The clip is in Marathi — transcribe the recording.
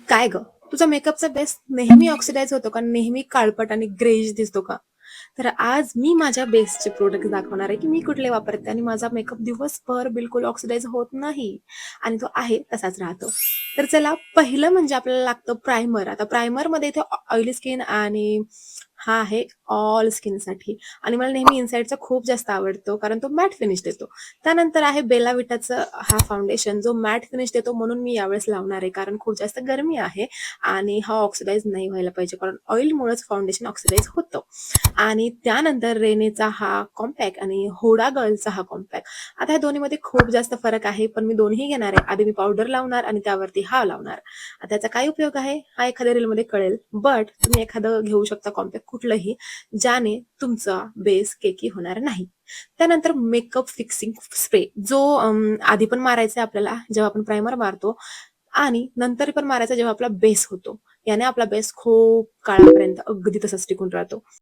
काय गं? तुझा मेकअपचा बेस नेहमी ऑक्सिडाइज होतो का? नेहमी काळपट आणि ग्रेइश दिसतो का? तर आज मी माझ्या बेसचे प्रोडक्ट दाखवणार आहे, की मी कुठले वापरते आणि माझा मेकअप दिवसभर बिलकुल ऑक्सिडाइज होत नाही आणि तो आहे तसाच राहतो. तर चला, पहिलं म्हणजे आपल्याला लागतं प्रायमर. आता प्रायमरमध्ये इथे ऑइली स्किन आणि हा आहे ऑल स्किनसाठी आणि मला नेहमी इनसाइडचा खूप जास्त आवडतो कारण तो मॅट फिनिश देतो. त्यानंतर आहे बेला विटाचं हा फाउंडेशन जो मॅट फिनिश देतो म्हणून मी यावेळेस लावणार आहे कारण खूप जास्त गरमी आहे आणि हा ऑक्सिडाइज नाही व्हायला पाहिजे कारण ऑइलमुळेच फाउंडेशन ऑक्सिडाइज होतं. आणि त्यानंतर रेनेचा हा कॉम्पॅक्ट आणि हुडा गर्लचा हा कॉम्पॅक्ट. आता ह्या दोन्हीमध्ये खूप जास्त फरक आहे पण मी दोन्ही घेणार आहे. आधी मी पावडर लावणार आणि त्यावरती हा लावणार. आता त्याचा काय उपयोग आहे हा एखाद्या रीलमध्ये कळेल, बट तुम्ही एखादं घेऊ शकता कॉम्पॅक्ट कुठलंही, ज्याने तुमचा बेस केकी होणार नाही. त्यानंतर मेकअप फिक्सिंग स्प्रे जो आधी पण मारायचा आहे आपल्याला जेव्हा आपण प्रायमर मारतो आणि नंतर पण मारायचा जेव्हा आपला बेस होतो. याने आपला बेस खूप काळापर्यंत अगदी तसाच टिकून राहतो.